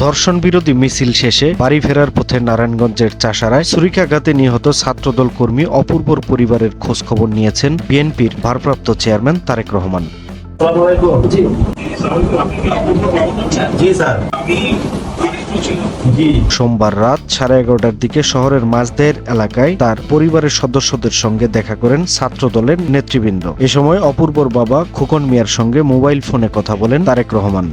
ধর্ষণ বিরোধী মিছিল শেষে বাড়ি ফেরার পথে নারায়ণগঞ্জের চাষারায় ছুরিকাঘাতে নিহত ছাত্রদল কর্মী অপূর্বর পরিবারের খোঁজখবর নিয়েছেন বিএনপির ভারপ্রাপ্ত চেয়ারম্যান তারেক রহমান। সোমবার রাত 11:30টার দিকে শহরের মাঝদের এলাকায় তার পরিবারের সদস্যদের সঙ্গে দেখা করেন ছাত্রদলের নেতৃবৃন্দ। এ সময় অপূর্বর বাবা খোকন মিয়ার সঙ্গে মোবাইল ফোনে কথা বলেন তারেক রহমান।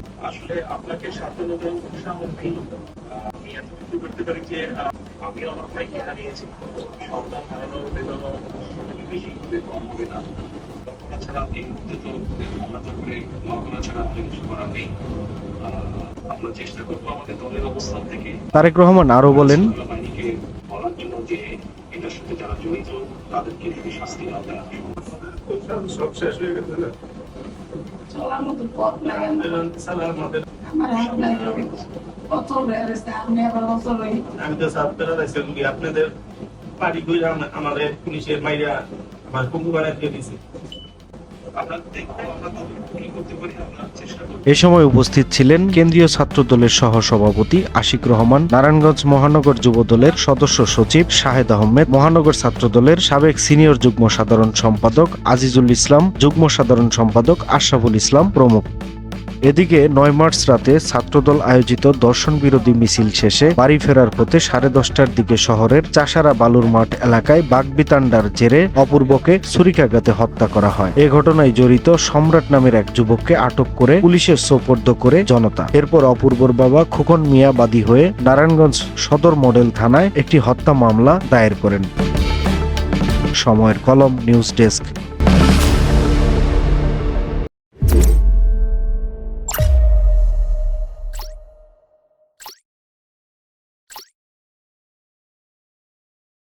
তারেক রহমান আরো বলেন, আমি তো আপনাদের বাড়ি ঘুরে আমাদের পুলিশের মাইরা আমার কুকুর বানায় দিয়ে দিয়েছে। এ সময় উপস্থিত ছিলেন কেন্দ্রীয় ছাত্রদলের সহসভাপতি আশিক রহমান, নারায়ণগঞ্জ মহানগর যুবদলের সদস্য সচিব শাহেদ আহমেদ, মহানগর ছাত্রদলের সাবেক সিনিয়র যুগ্ম সাধারণ সম্পাদক আজিজুল ইসলাম, যুগ্ম সাধারণ সম্পাদক আশরাফুল ইসলাম প্রমুখ। এদিকে 9 মার্চ রাতে ছাত্রদল আয়োজিত ধর্ষণ বিরোধী মিছিল শেষে বাড়ি ফেরার পথে 10:30টার দিকে শহরের চাষারা বালুর মাঠ এলাকায় বাগবিতান্ডার জেরে অপূর্বকে ছুরিকাঘাতে হত্যা করা হয়। এ ঘটনায় জড়িত সম্রাট নামের এক যুবককে আটক করে পুলিশের সোপর্দ করে জনতা। এরপর অপূর্বর বাবা খোকন মিয়া বাদী হয়ে নারায়ণগঞ্জ সদর মডেল থানায় একটি হত্যা মামলা দায়ের করেন। সময়ের কলম, নিউজ ডেস্ক।